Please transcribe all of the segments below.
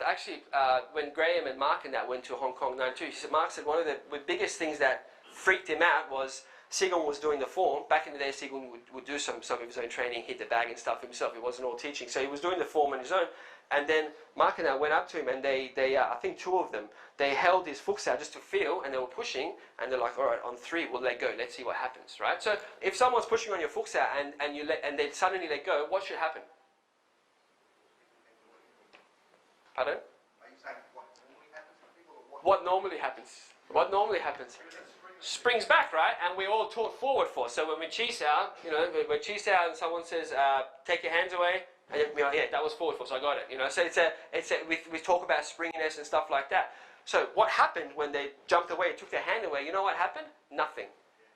Actually, when Graham and Mark and that went to Hong Kong 92, Mark said one of the biggest things that freaked him out was Sigong was doing the form. Back in the day, Sigong would do some of his own training, hit the bag and stuff himself. It wasn't all teaching. So he was doing the form on his own. And then Mark and I went up to him, and they I think two of them, they held his foot out just to feel, and they were pushing, and they're like, all right, on 3, we'll let go. Let's see what happens, right? So if someone's pushing on your foot out and they suddenly let go, what should happen? Pardon? Are you saying what normally happens to people, or What normally happens? What normally happens? Springs back, right? And we're all taught forward for. So when we cheese out, when cheese out and someone says, take your hands away, and you're like, yeah, that was forward for, so I got it. So we talk about springiness and stuff like that. So what happened when they jumped away, took their hand away? You know what happened? Nothing.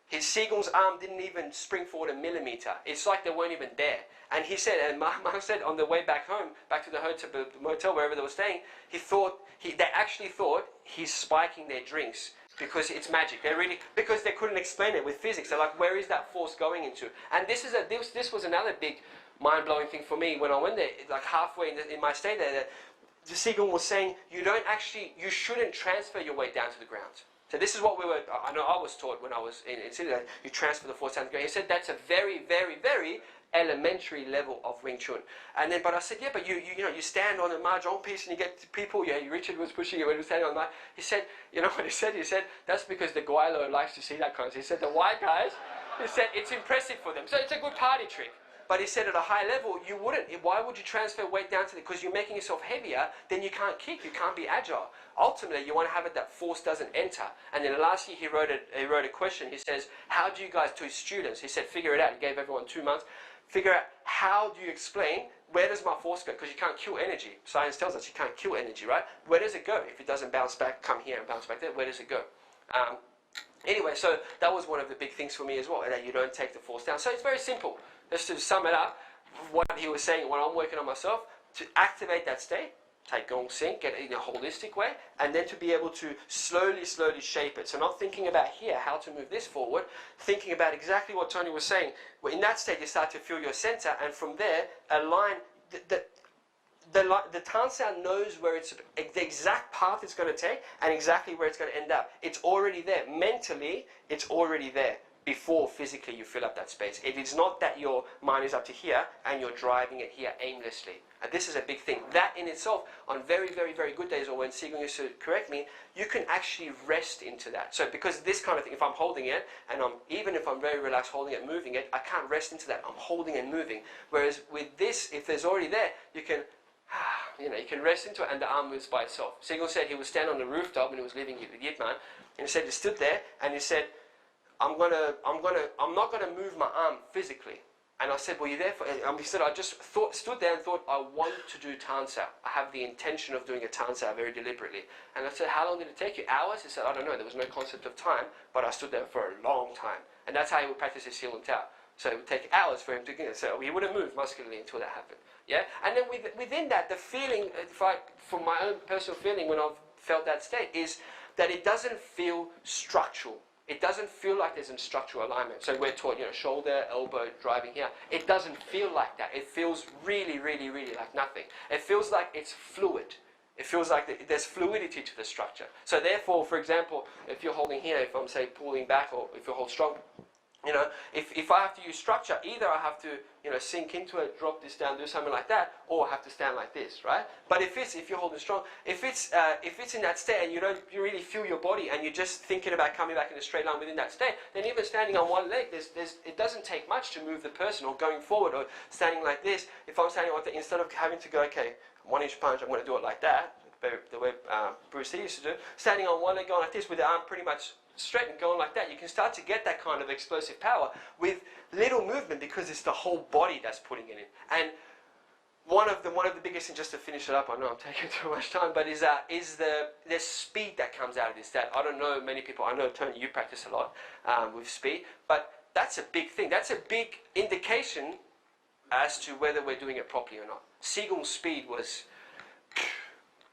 His Sigong's arm didn't even spring forward a millimeter. It's like they weren't even there. And he said, and Mark said on the way back home, back to the hotel, the motel, wherever they were staying, they actually thought he's spiking their drinks because it's magic. Because they couldn't explain it with physics. They're like, where is that force going into? And this was another big mind-blowing thing for me when I went there. Like halfway in my stay there, the Sigong was saying, you shouldn't transfer your weight down to the ground. So this is what I know I was taught when I was in Sydney, that you transfer the force down to the ground. He said that's a very, very, very elementary level of Wing Chun. But I said, yeah, but you stand on a mahjong piece and you get people, Richard was pushing you when he was standing on the he said, you know what he said? He said, that's because the Guaylo likes to see that kind of thing. He said, the white guys, he said, it's impressive for them. So it's a good party trick. But he said at a high level, you wouldn't. Why would you transfer weight down to the, because you're making yourself heavier, then you can't kick, you can't be agile. Ultimately, you want to have it that force doesn't enter. And then last year he wrote a question. He says, how do you guys, to his students, he said, figure it out. He gave everyone 2 months. Figure out, how do you explain, where does my force go? Because you can't kill energy. Science tells us you can't kill energy, right? Where does it go? If it doesn't bounce back, come here and bounce back there, where does it go? Anyway, so that was one of the big things for me as well, that you don't take the force down. So it's very simple. Just to sum it up, what he was saying, when I'm working on myself, to activate that state, take Gong Sing, get it in a holistic way, and then to be able to slowly shape it. So not thinking about here, how to move this forward, thinking about exactly what Tony was saying. Well, in that state, you start to feel your center, and from there, align. The Tan sound knows where the exact path it's going to take and exactly where it's going to end up. It's already there. Mentally, it's already there before physically you fill up that space. It is not that your mind is up to here and you're driving it here aimlessly. And this is a big thing. That in itself, on very, very, very good days, or when Sigong used to correct me, you can actually rest into that. So because this kind of thing, if I'm holding it, and even if I'm very relaxed holding it, moving it, I can't rest into that. I'm holding and moving. Whereas with this, if there's already there, you can you can rest into it and the arm moves by itself. Sigong said he would stand on the rooftop when he was living with Ip Man, and he said he stood there and he said, I'm not gonna move my arm physically. And I said, well, you there for? He said, I just stood there and thought, I want to do Tan Sao. I have the intention of doing a Tan Sao very deliberately. And I said, how long did it take you? Hours? He said, I don't know. There was no concept of time, but I stood there for a long time. And that's how he would practice his Sifu Tao. So it would take hours for him to get it. So he wouldn't move muscularly until that happened. Yeah. And then within that, the feeling, from my own personal feeling when I've felt that state, is that it doesn't feel structural. It doesn't feel like there's a structural alignment. So we're taught, shoulder, elbow, driving here. It doesn't feel like that. It feels really, really, really like nothing. It feels like it's fluid. It feels like there's fluidity to the structure. So therefore, for example, if you're holding here, if I'm, say, pulling back, or if you hold strong, if I have to use structure, either I have to, sink into it, drop this down, do something like that, or I have to stand like this, right? But if you're holding strong, if it's in that state and you really feel your body and you're just thinking about coming back in a straight line within that state, then even standing on one leg, it doesn't take much to move the person, or going forward, or standing like this. If I'm standing like that, instead of having to go, okay, 1-inch punch, I'm going to do it like that, the way Bruce Lee used to do, standing on one leg, going like this with the arm pretty much straight and going like that, you can start to get that kind of explosive power with little movement, because it's the whole body that's putting it in. And one of the biggest things, just to finish it up, I know I'm taking too much time, but is the speed that comes out of this. That I don't know many people. I know, Tony, you practice a lot with speed, but that's a big thing. That's a big indication as to whether we're doing it properly or not. Sigong's speed was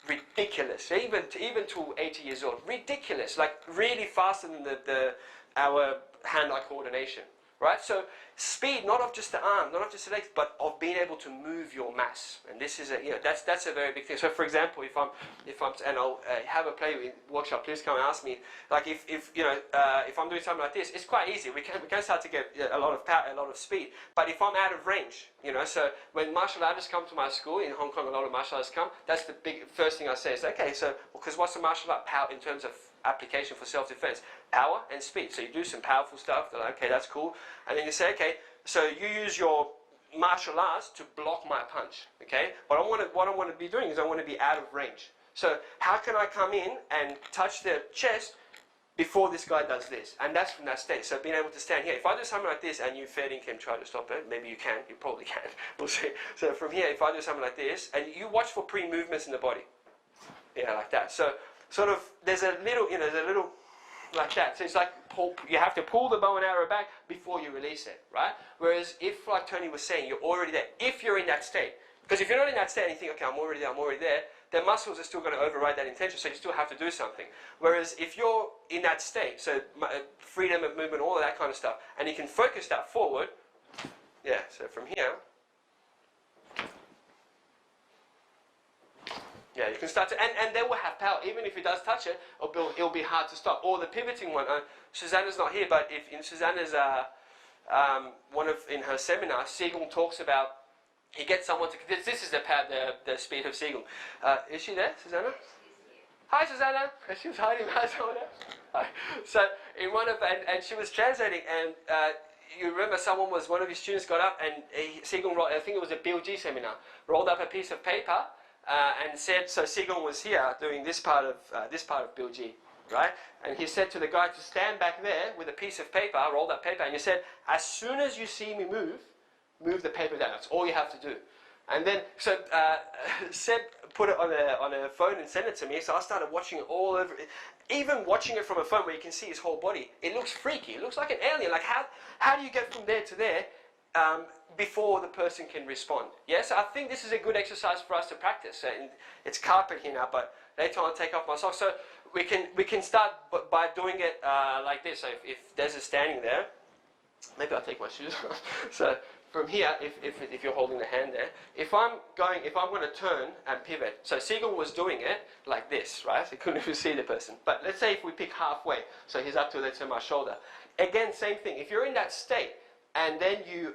ridiculous, even to 80 years old, ridiculous, like really faster than our hand-eye coordination. right? So speed, not of just the arm, not of just the legs, but of being able to move your mass. And this is that's a very big thing. So for example, if I'm and I'll have a play workshop, please come and ask me. Like if I'm doing something like this, it's quite easy. We can start to get a lot of power, a lot of speed. But if I'm out of range, so when martial artists come to my school in Hong Kong, a lot of martial artists come. That's the first thing I say is, okay, so because what's the martial art power in terms of application for self-defense? Power and speed. So you do some powerful stuff. They're like, okay, that's cool. And then you say, okay, so you use your martial arts to block my punch. Okay, what I want to be doing is I want to be out of range. So how can I come in and touch their chest before this guy does this? And that's from that state. So being able to stand here. If I do something like this and you fair dinkum try to stop it, maybe you can. You probably can. We'll see. So from here, if I do something like this, and you watch for pre-movements in the body. Yeah, like that. So sort of there's a little, like that. So it's like you have to pull the bow and arrow back before you release it, right? Whereas if, like Tony was saying, you're already there. If you're in that state, because if you're not in that state and you think, okay, I'm already there, their muscles are still going to override that intention, so you still have to do something. Whereas if you're in that state, so freedom of movement, all of that kind of stuff, and you can focus that forward, yeah, so from here, yeah, you can start to, and they will have power. Even if it does touch it, it'll be hard to stop. Or the pivoting one, Susanna's not here, but if in Susanna's, in her seminar, Siegel talks about, he gets someone to, this is the speed of Siegel. Is she there, Susanna? Hi, Susanna. She was hiding behind someone else. So, in one of, and she was translating, and you remember one of his students got up, and Siegel, I think it was a BLG seminar, rolled up a piece of paper, and said, so Siegel was here doing this part of BLG, right? And he said to the guy to stand back there with a piece of paper, rolled up paper, and he said, as soon as you see me move the paper down. That's all you have to do. And then, so Seb put it on a phone and sent it to me, so I started watching it all over. Even watching it from a phone where you can see his whole body, it looks freaky. It looks like an alien. Like, how do you get from there to there before the person can respond? Yes, I think this is a good exercise for us to practice. And it's carpet here now, but later on I'll take off my socks. So we can start by doing it like this. So if there's a standing there, maybe I'll take my shoes off. So from here, if you're holding the hand there, if I'm going to turn and pivot, so Siegel was doing it like this, right? So you couldn't even see the person. But let's say if we pick halfway, so he's up to, let's say, my shoulder. Again, same thing. If you're in that state, and then you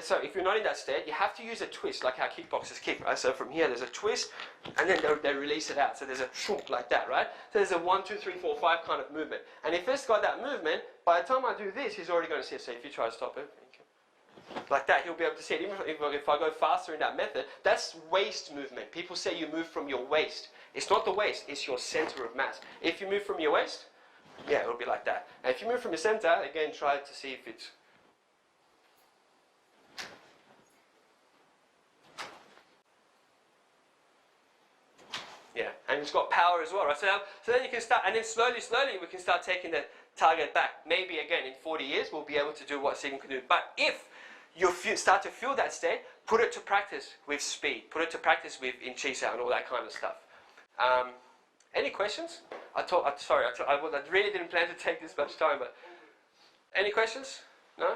so if you're not in that state, you have to use a twist, like how kickboxers kick, right? So from here, there's a twist, and then they release it out. So there's a shoop like that, right? So there's a 1, 2, 3, 4, 5 kind of movement. And if it's got that movement, by the time I do this, he's already going to see it. So if you try to stop it, like that, he'll be able to see it. Even if I go faster in that method, that's waist movement. People say you move from your waist. It's not the waist, it's your center of mass. If you move from your waist, yeah, it'll be like that. And if you move from your center, again, try to see if it's... Yeah, and it's got power as well, right? So then you can start, and then slowly we can start taking the target back. Maybe again in 40 years we'll be able to do what Siegel can do. But if you start to feel that state, put it to practice with speed. Put it to practice with in Chi-Sao and all that kind of stuff. Any questions? I really didn't plan to take this much time, but any questions? No?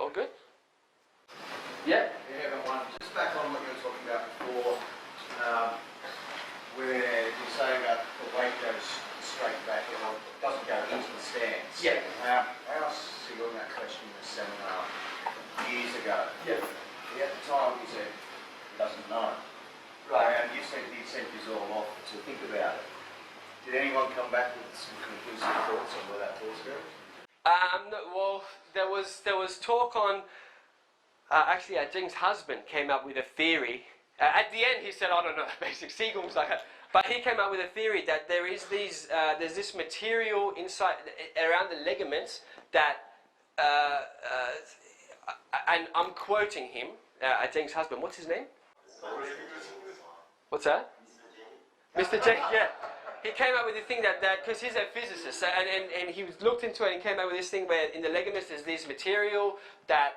All good? Yeah? Yeah, got one. Just back on what you were talking about before, where you say about the weight goes straight back, or doesn't go into the stance. Yeah. I asked Siegel that question in a seminar years ago. Yeah. At the time he said he doesn't know. Right. And you said he sent you all off to think about it. Did anyone come back with some conclusive thoughts on where that thoughts go? No, well, there was talk on. Actually, Jing's husband came up with a theory. At the end, he said, "I don't know." Basically, Siegel was like, but he came up with a theory that there's this material inside around the ligaments that, and I'm quoting him, Jing's husband. What's his name? What's that? Mr. J. Yeah. He came up with the thing that because he's a physicist, and he looked into it and came up with this thing where in the ligaments there's this material that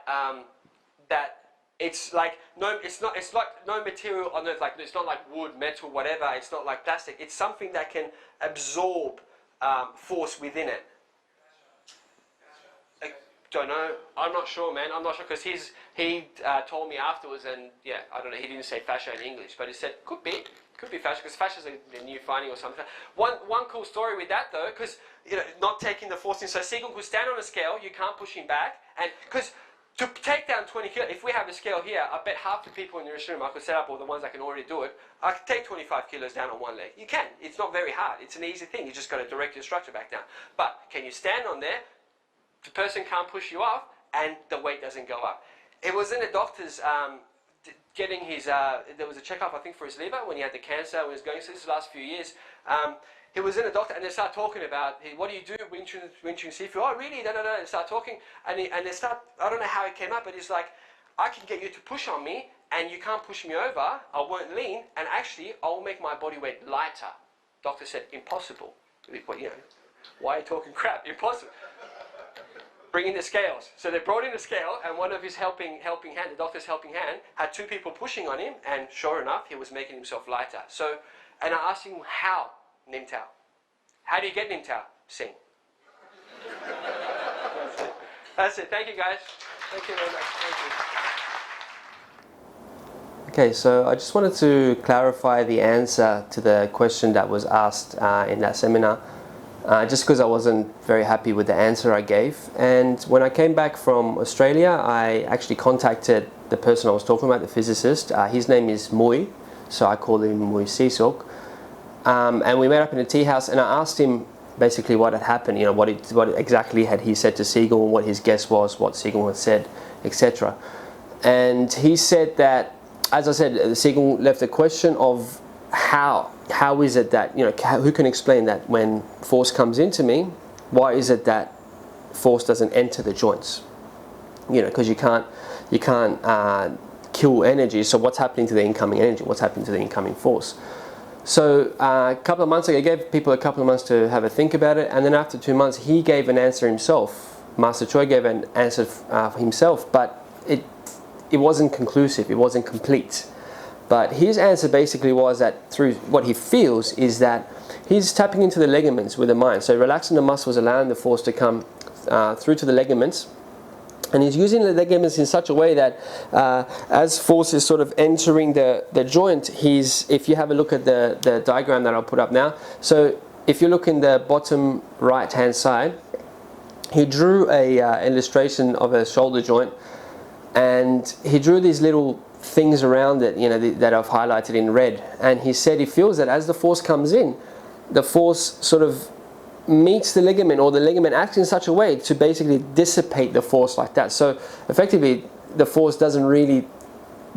it's like it's like no material on earth, like it's not like wood, metal, whatever. It's not like plastic. It's something that can absorb force within it. don't know. I'm not sure, man. I'm not sure because he told me afterwards, and yeah, I don't know. He didn't say fascia in English, but he said could be fascia because fascia is a new finding or something. One cool story with that though, because not taking the force in. So Sigung could stand on a scale. You can't push him back, and because to take down 20 kilos, if we have a scale here, I bet half the people in the room I could set up, or the ones that can already do it, I could take 25 kilos down on one leg. You can. It's not very hard. It's an easy thing. You just got to direct your structure back down. But can you stand on there? The person can't push you off, and the weight doesn't go up. It was in a doctor's getting his. There was a checkup, I think, for his liver when he had the cancer. When he was going through this last few years. He was in a doctor, and they start talking about, hey, what do you do, Wing Chun Sifu? Oh, really? No. They start talking, and they start. I don't know how it came up, but he's like, I can get you to push on me, and you can't push me over. I won't lean, and actually, I'll make my body weight lighter. Doctor said, impossible. Why are you talking crap? Impossible. Bring in the scales. So they brought in the scale, and one of his helping hand, the doctor's helping hand, had two people pushing on him, and sure enough, he was making himself lighter. So, and I asked him how. Nim Tao. How do you get Nim Tao? Sing. That's it. Thank you, guys. Thank you very much. Thank you. Okay, so I just wanted to clarify the answer to the question that was asked in that seminar, just because I wasn't very happy with the answer I gave. And when I came back from Australia, I actually contacted the person I was talking about, the physicist. His name is Mui, so I call him Mui Sisok. And we met up in a tea house, and I asked him basically what had happened, what exactly had he said to Siegel, what his guess was, what Siegel had said, etc. And he said that, as I said, Siegel left a question of how is it that, who can explain that when force comes into me, why is it that force doesn't enter the joints? Because you can't kill energy, so what's happening to the incoming energy? What's happening to the incoming force? So a couple of months ago, I gave people a couple of months to have a think about it, and then after 2 months, he gave an answer himself. Master Choi gave an answer himself, but it wasn't conclusive, it wasn't complete. But his answer basically was that through what he feels is that he's tapping into the ligaments with the mind. So relaxing the muscles, allowing the force to come through to the ligaments. And he's using the ligaments in such a way that as force is sort of entering the joint, if you have a look at the diagram that I'll put up now, so if you look in the bottom right hand side, he drew a illustration of a shoulder joint, and he drew these little things around it, that I've highlighted in red, and he said he feels that as the force comes in, the force sort of meets the ligament, or the ligament acts in such a way to basically dissipate the force like that. So effectively the force doesn't really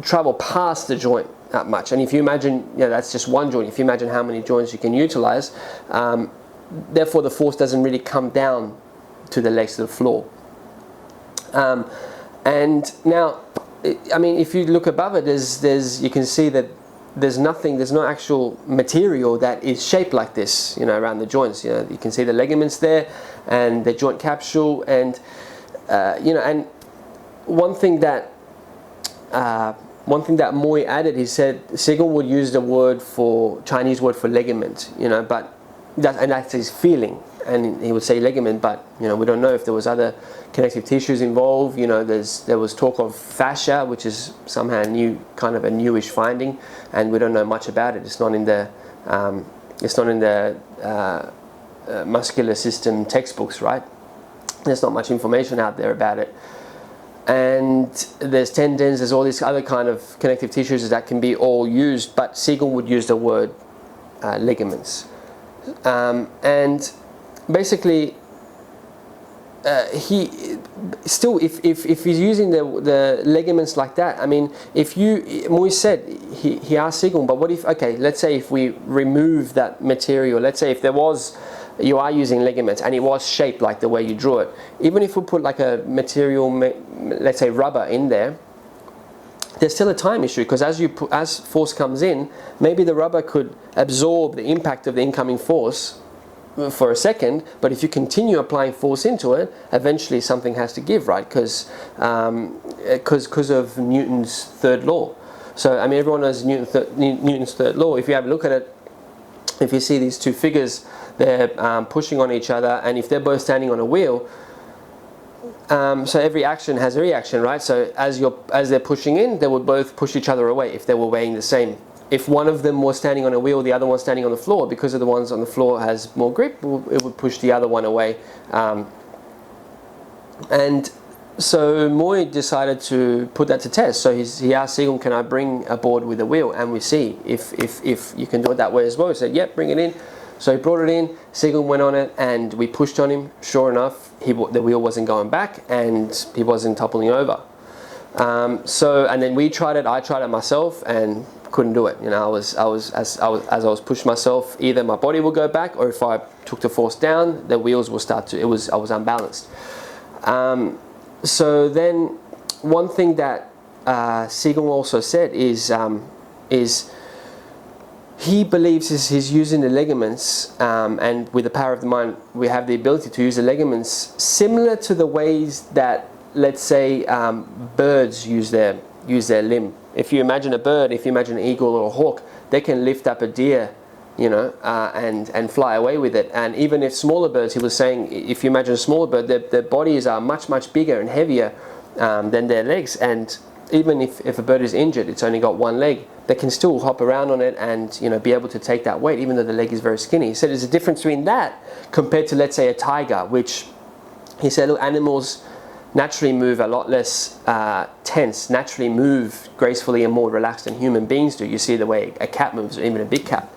travel past the joint that much. And if you imagine, that's just one joint. If you imagine how many joints you can utilize, therefore the force doesn't really come down to the legs of the floor. And now, if you look above it, you can see that there's no actual material that is shaped like this, around the joints. You can see the ligaments there and the joint capsule, and and one thing that Moy added, he said Siegel would use the Chinese word for ligament, but that's his feeling, and he would say ligament, but we don't know if there was other connective tissues involved. There was talk of fascia, which is somehow kind of a newish finding, and we don't know much about it. It's not in the muscular system textbooks, right? There's not much information out there about it. And there's tendons, there's all these other kind of connective tissues that can be all used, but Siegel would use the word ligaments. And basically, he still, if he's using the ligaments like that, Mui said, he asked Siegel, but what if, let's say if we remove that material, let's say if you are using ligaments and it was shaped like the way you drew it, even if we put like a material, let's say rubber in there, there's still a time issue, because as force comes in, maybe the rubber could absorb the impact of the incoming force for a second, but if you continue applying force into it, eventually something has to give, right? Because of Newton's third law. So everyone knows Newton's third law. If you have a look at it, if you see these two figures, they're pushing on each other, and if they're both standing on a wheel, so every action has a reaction, right? So as they're pushing in, they would both push each other away if they were weighing the same. If one of them was standing on a wheel, the other one standing on the floor, because of the ones on the floor has more grip, it would push the other one away. And so Moy decided to put that to test. So he asked Sigung, can I bring a board with a wheel? And we see if you can do it that way as well. He said, yep, bring it in. So he brought it in, Sigung went on it, and we pushed on him. Sure enough, the wheel wasn't going back, and he wasn't toppling over. And then we tried it, I tried it myself, and couldn't do it. You know, as I was pushing myself, either my body will go back, or if I took the force down, the wheels will start to, I was unbalanced. So then one thing that Sigung also said is he believes he's using the ligaments, and with the power of the mind, we have the ability to use the ligaments similar to the ways that, let's say, birds use their limb. If you imagine a bird, if you imagine an eagle or a hawk, they can lift up a deer, you know, and fly away with it. And even if smaller birds, he was saying, if you imagine a smaller bird, their bodies are much bigger and heavier than their legs. And even if a bird is injured, it's only got one leg, they can still hop around on it and, you know, be able to take that weight, even though the leg is very skinny. He said there's a difference between that compared to, let's say, a tiger, which he said, look, animals naturally move a lot less tense, naturally move gracefully and more relaxed than human beings do. You see the way a cat moves, or even a big cat.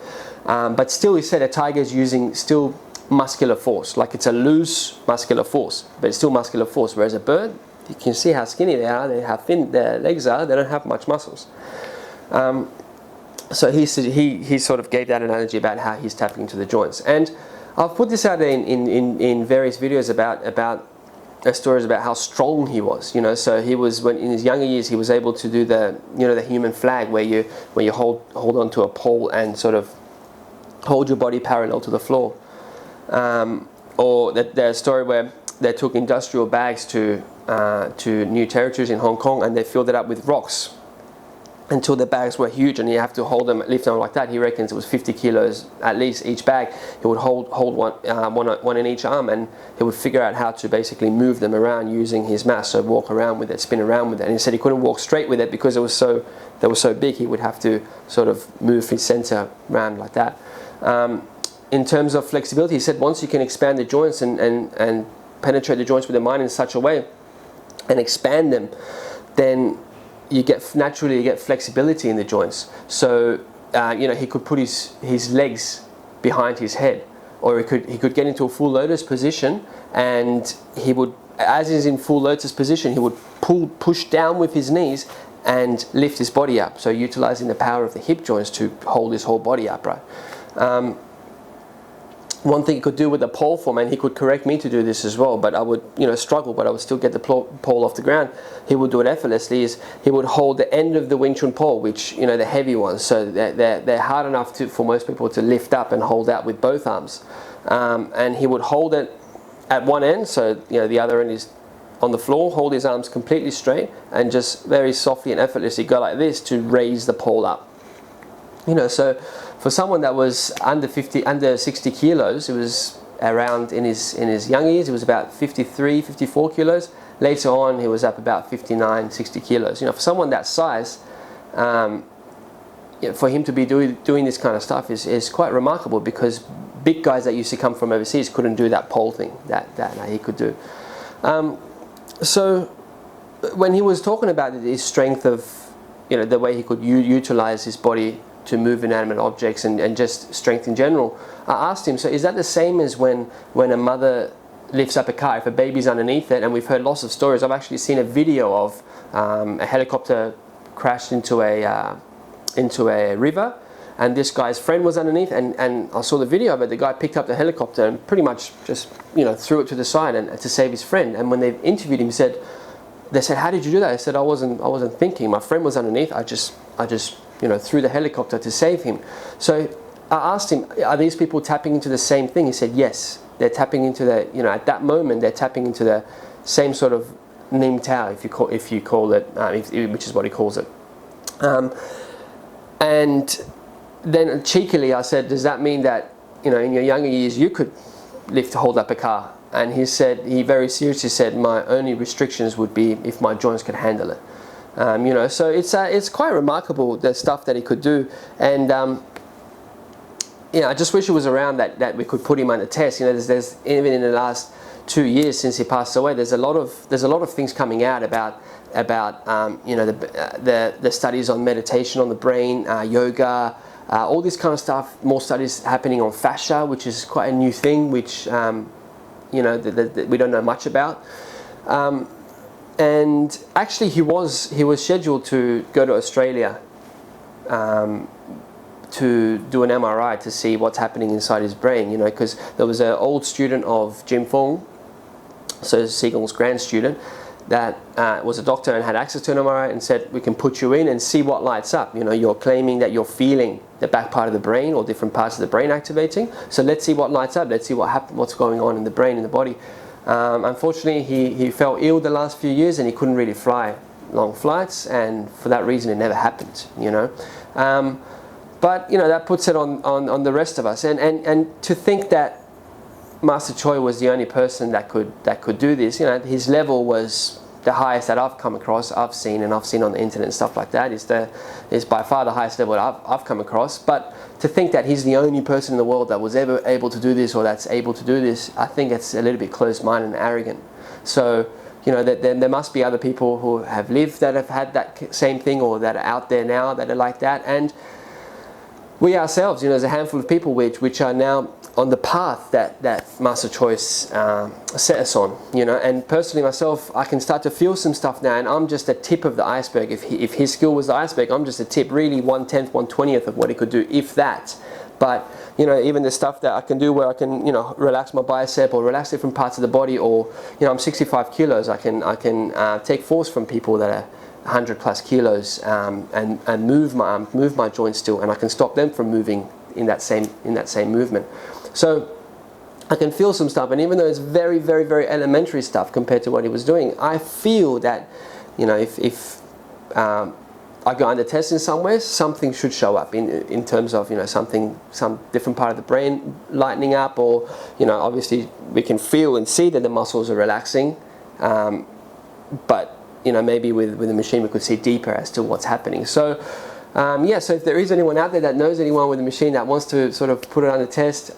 But still, he said a tiger is using still muscular force, like it's a loose muscular force, but it's still muscular force. Whereas a bird, you can see how skinny they are, how thin their legs are, they don't have much muscles. So he sort of gave that analogy about how he's tapping into the joints. And I've put this out in various videos about stories about how strong he was. You know, so he was, when in his younger years, he was able to do the human flag, where you hold onto a pole and sort of hold your body parallel to the floor. Or there's a story where they took industrial bags to new territories in Hong Kong, and they filled it up with rocks until the bags were huge, and you have to lift them like that. He reckons it was 50 kilos at least each bag. He would hold one in each arm, and he would figure out how to basically move them around using his mass. So walk around with it, spin around with it. And he said he couldn't walk straight with it because they were so big. He would have to sort of move his center around like that. In terms of flexibility, he said once you can expand the joints and penetrate the joints with the mind in such a way and expand them, then you naturally get flexibility in the joints. So he could put his legs behind his head, or he could get into a full lotus position, and he would, as he's in full lotus position, he would push down with his knees and lift his body up. So utilizing the power of the hip joints to hold his whole body upright. One thing he could do with the pole form, and he could correct me to do this as well, but I would struggle, but I would still get the pole off the ground. He would do it effortlessly. Is he would hold the end of the Wing Chun pole, which the heavy ones, so they're hard enough for most people to lift up and hold out with both arms, and he would hold it at one end, so the other end is on the floor, hold his arms completely straight, and just very softly and effortlessly go like this to raise the pole up. So for someone that was under 60 kilos, it was around in his young years, it was about 53, 54 kilos. Later on, he was up about 59, 60 kilos. For someone that size, for him to be doing this kind of stuff is quite remarkable, because big guys that used to come from overseas couldn't do that pole thing that he could do. So when he was talking about his strength of, the way he could utilize his body to move inanimate objects and just strength in general, I asked him, so is that the same as when a mother lifts up a car, if a baby's underneath it? And we've heard lots of stories. I've actually seen a video of a helicopter crashed into a river, and this guy's friend was underneath, and I saw the video of it. The guy picked up the helicopter and pretty much just threw it to the side and to save his friend. And when they interviewed him, they said, how did you do that? I said, I wasn't thinking. My friend was underneath. I just threw the helicopter to save him. So I asked him, are these people tapping into the same thing? He said, yes, they're tapping into at that moment, they're tapping into the same sort of Nim Tao, if you call it, which is what he calls it. And then cheekily I said, does that mean that, in your younger years you could hold up a car and he very seriously said, my only restrictions would be if my joints could handle it. You know, so it's quite remarkable, the stuff that he could do. And I just wish it was around that we could put him under test. You know, there's even in the last 2 years since he passed away, there's a lot of things coming out about you know, the studies on meditation on the brain, yoga, all this kind of stuff. More studies happening on fascia, which is quite a new thing, which you know, we don't know much about. And actually, he was scheduled to go to Australia to do an MRI to see what's happening inside his brain. You know, because there was an old student of Jim Fong, so Seagull's grand student, that was a doctor and had access to an MRI and said, we can put you in and see what lights up. You know, you're claiming that you're feeling the back part of the brain or different parts of the brain activating. So let's see what lights up. Let's see what's going on in the brain, in the body. Unfortunately, he fell ill the last few years and he couldn't really fly long flights, and for that reason it never happened, you know. But, you know, that puts it on the rest of us. And to think that Master Choi was the only person that could do this, you know, his level was the highest that I've come across, I've seen on the internet and stuff like that. Is by far the highest level I've come across. But to think that he's the only person in the world that was ever able to do this, or that's able to do this, I think it's a little bit closed-minded and arrogant. So, you know, there must be other people who have lived that have had that same thing, or that are out there now that are like that. And we ourselves, you know, there's a handful of people which are now on the path that Master Choi set us on, you know. And personally myself, I can start to feel some stuff now, and I'm just the tip of the iceberg. If his skill was the iceberg, I'm just a tip, really 1/10, 1/20th of what he could do, if that. But, you know, even the stuff that I can do where I can, you know, relax my bicep or relax different parts of the body, or, you know, I'm 65 kilos, I can take force from people that are 100 plus kilos, and move my joints still, and I can stop them from moving in that same movement. So I can feel some stuff, and even though it's very, very, very elementary stuff compared to what he was doing, I feel that, you know, if I go under test in some ways, something should show up in terms of, you know, some different part of the brain lightening up, or, you know, obviously we can feel and see that the muscles are relaxing, but, you know, maybe with the machine we could see deeper as to what's happening. So so if there is anyone out there that knows anyone with a machine that wants to sort of put it under test,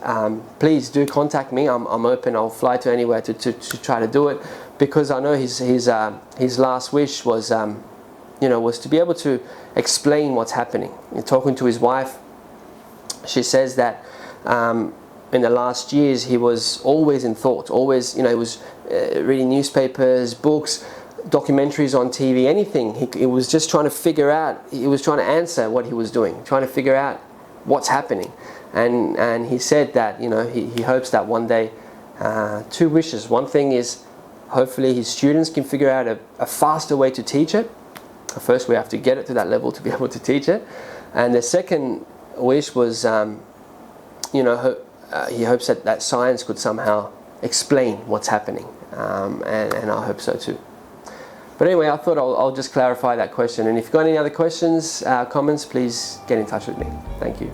please do contact me. I'm open. I'll fly to anywhere to try to do it, because I know his last wish was, you know, was to be able to explain what's happening. In talking to his wife, she says that in the last years he was always in thought, always, you know, he was reading newspapers, books, documentaries on TV, anything. He was just trying to figure out, he was trying to answer what he was doing, trying to figure out what's happening. And he said that, you know, he hopes that one day, 2 wishes. One thing is, hopefully his students can figure out a faster way to teach it. First we have to get it to that level to be able to teach it. And the second wish was, you know, he hopes that science could somehow explain what's happening. And I hope so too. But anyway, I thought I'll just clarify that question. And if you've got any other questions, comments, please get in touch with me. Thank you.